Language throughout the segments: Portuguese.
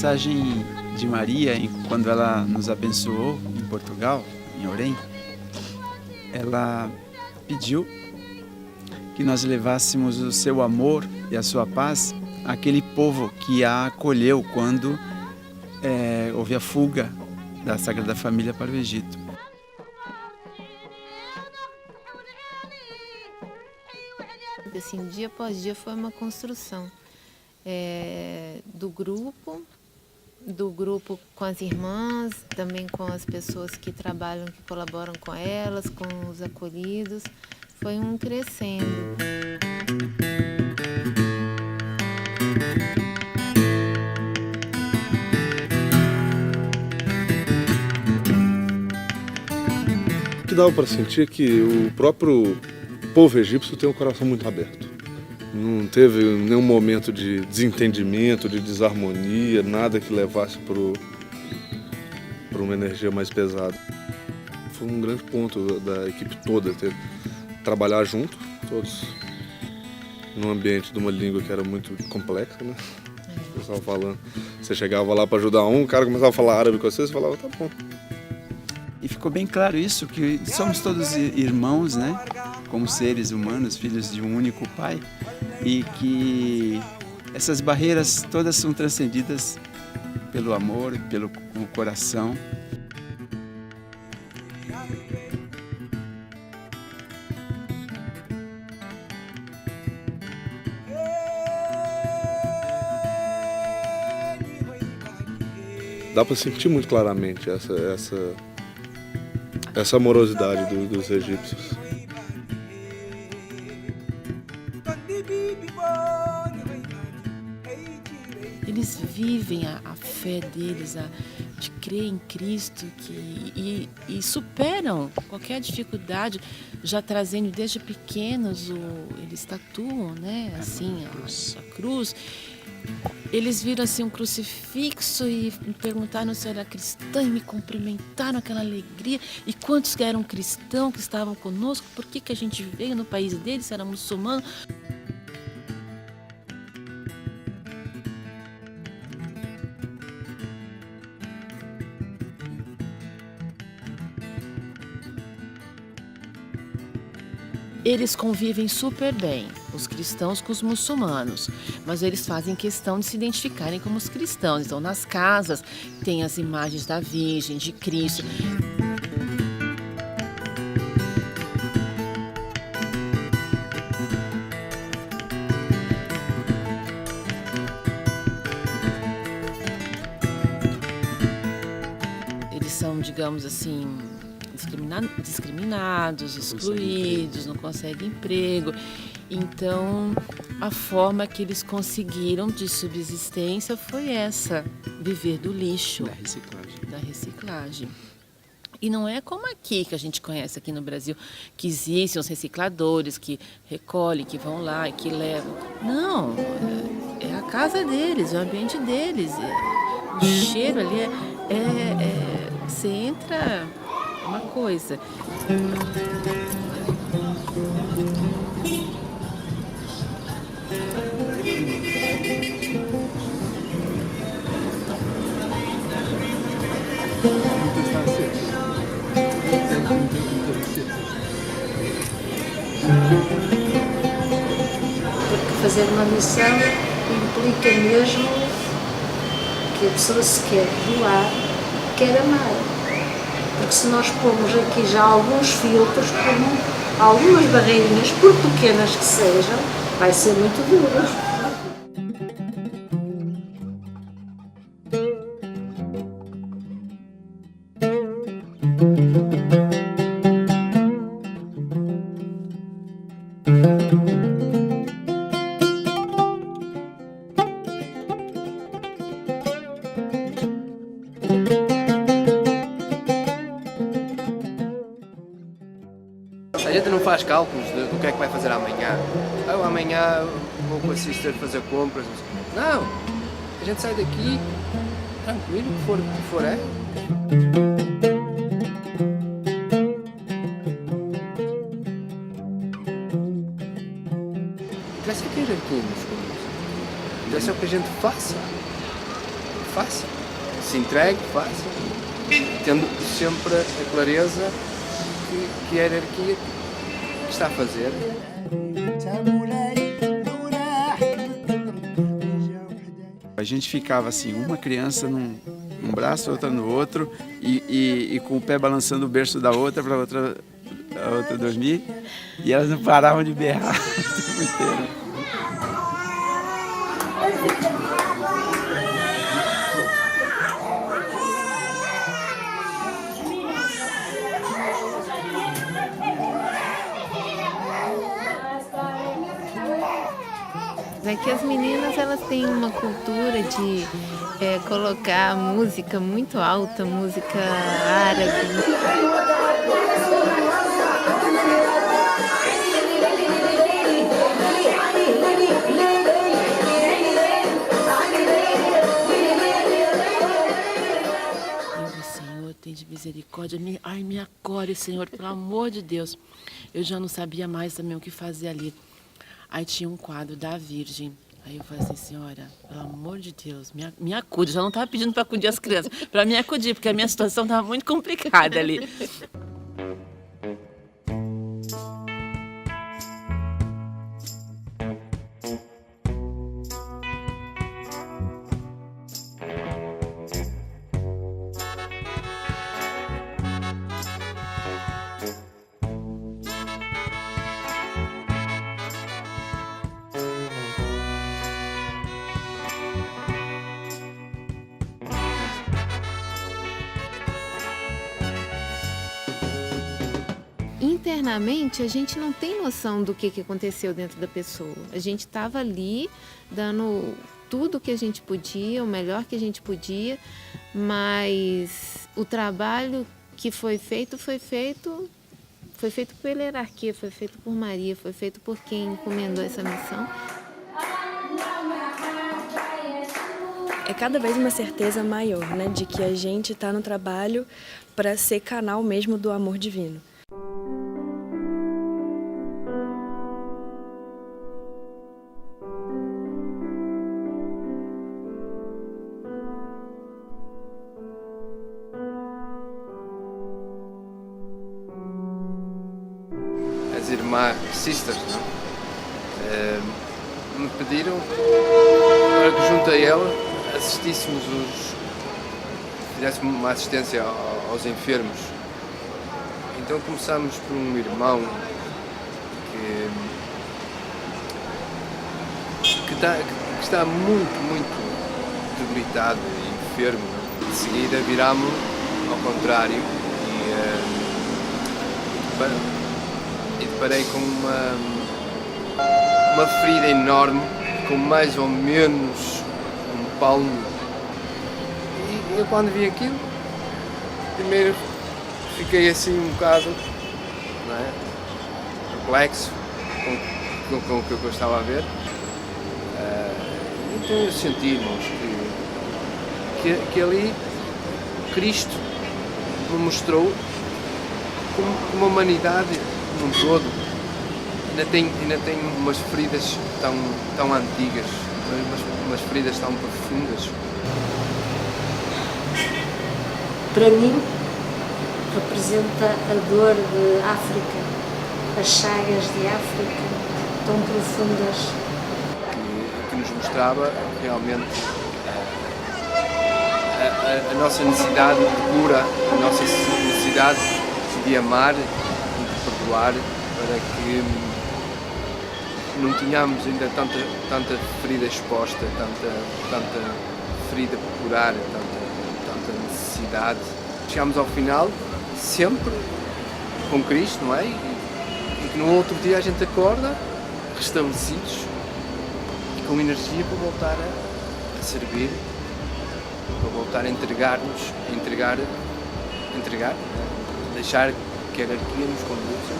mensagem de Maria, quando ela nos abençoou em Portugal, em Orem, ela pediu que nós levássemos o seu amor e a sua paz àquele povo que a acolheu quando houve a fuga da Sagrada Família para o Egito. Assim, dia após dia foi uma construção do grupo com as irmãs, também com as pessoas que trabalham, que colaboram com elas, com os acolhidos. Foi um crescendo. O que dava para sentir é que o próprio povo egípcio tem um coração muito aberto. Não teve nenhum momento de desentendimento, de desarmonia, nada que levasse para uma energia mais pesada. Foi um grande ponto da equipe toda, trabalhar junto, todos num ambiente de uma língua que era muito complexa, né? O pessoal falando, você chegava lá para ajudar o cara começava a falar árabe com você falava, tá bom. E ficou bem claro isso, que somos todos irmãos, né? Como seres humanos, filhos de um único Pai, e que essas barreiras todas são transcendidas pelo amor, pelo coração. Dá para sentir muito claramente essa amorosidade dos egípcios. Eles vivem a fé deles, de crer em Cristo e superam qualquer dificuldade, já trazendo desde pequenos, eles tatuam, né, assim, a cruz. Eles viram assim um crucifixo e me perguntaram se eu era cristã e me cumprimentaram, aquela alegria. E quantos que eram cristãos que estavam conosco? Por que a gente veio no país deles, se era muçulmano? Eles convivem super bem, os cristãos com os muçulmanos, mas eles fazem questão de se identificarem como os cristãos. Então, nas casas, tem as imagens da Virgem, de Cristo. Eles são, digamos assim, discriminados, excluídos, não conseguem emprego. Então, a forma que eles conseguiram de subsistência foi essa, viver do lixo, da reciclagem. E não é como aqui, que a gente conhece aqui no Brasil, que existem os recicladores que recolhem, que vão lá e que levam. Não, é a casa deles, é o ambiente deles. O cheiro ali você entra... uma coisa. Porque fazer uma missão implica mesmo que a pessoa se quer doar, quer amar. Porque se nós pomos aqui já alguns filtros, como algumas barreirinhas, por pequenas que sejam, vai ser muito duro. A gente não faz cálculos do que é que vai fazer amanhã. Amanhã vou com a sister fazer compras. Não, a gente sai daqui tranquilo, o que for é. Interessa o que a gente come, interessa o que a gente faça. se entregue, faça, tendo sempre a clareza que a hierarquia que está a fazer. A gente ficava assim, uma criança num braço, outra no outro, e com o pé balançando o berço da outra para a outra dormir, e elas não paravam de berrar o tempo inteiro. Aqui as meninas elas têm uma cultura de colocar música muito alta, música árabe. Senhor, tem de misericórdia. Ai, me acolhe, Senhor, pelo amor de Deus. Eu já não sabia mais também o que fazer ali. Aí tinha um quadro da Virgem. Aí eu falei assim, senhora, pelo amor de Deus, me acude. Eu já não estava pedindo para acudir as crianças, para me acudir, porque a minha situação estava muito complicada ali. Internamente, a gente não tem noção do que aconteceu dentro da pessoa. A gente estava ali dando tudo o que a gente podia, o melhor que a gente podia, mas o trabalho que foi feito pela hierarquia, foi feito por Maria, foi feito por quem encomendou essa missão. É cada vez uma certeza maior, né, de que a gente está no trabalho para ser canal mesmo do amor divino. As irmãs sisters, não? Me pediram para que junto a ela fizéssemos uma assistência aos enfermos. Então começámos por um irmão que está muito debilitado e enfermo. De seguida virámos ao contrário e deparei com uma ferida enorme, com mais ou menos um palmo. E eu quando vi aquilo, primeiro fiquei assim um bocado, não é, perplexo com o que eu estava a ver. Então eu senti, irmãos, que ali Cristo me mostrou como uma humanidade num todo ainda tem umas feridas tão antigas, umas feridas tão profundas. Para mim, representa a dor de África, as chagas de África tão profundas. Que nos mostrava realmente a nossa necessidade de cura, a nossa necessidade de amar e de perdoar, para que não tenhamos ainda tanta ferida exposta, tanta ferida por curar, tanta necessidade. Chegamos ao final sempre com Cristo, não é? E que no outro dia a gente acorda restabelecidos e com energia para voltar a servir, para voltar a entregar-nos, deixar que a hierarquia nos conduza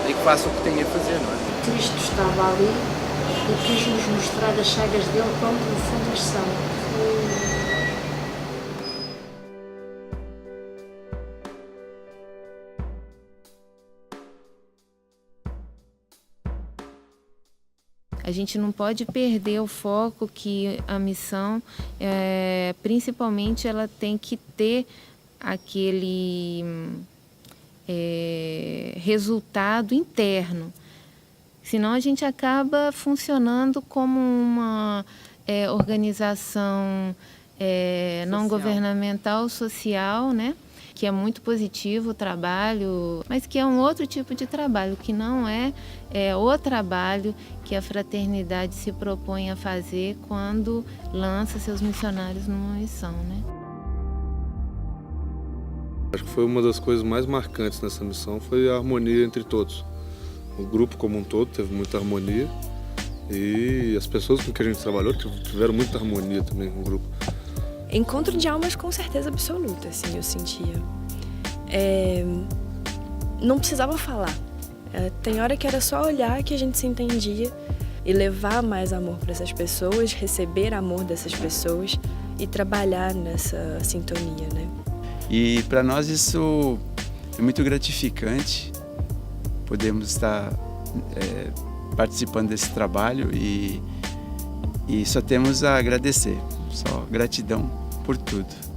e que faça o que tem a fazer, não é? Cristo estava ali e quis nos mostrar as chagas dele quão profundas são. A A gente não pode perder o foco que a missão, principalmente, ela tem que ter aquele resultado interno. Senão a gente acaba funcionando como uma organização não governamental, social, né? Que é muito positivo o trabalho, mas que é um outro tipo de trabalho, que não é o trabalho que a fraternidade se propõe a fazer quando lança seus missionários numa missão, né? Acho que foi uma das coisas mais marcantes nessa missão, foi a harmonia entre todos. O grupo como um todo teve muita harmonia e as pessoas com que a gente trabalhou tiveram muita harmonia também no grupo. Encontro de almas com certeza absoluta, assim, eu sentia. Não precisava falar. Tem hora que era só olhar que a gente se entendia e levar mais amor para essas pessoas, receber amor dessas pessoas e trabalhar nessa sintonia, né? E para nós isso é muito gratificante, podemos estar participando desse trabalho e só temos a agradecer, só gratidão por tudo.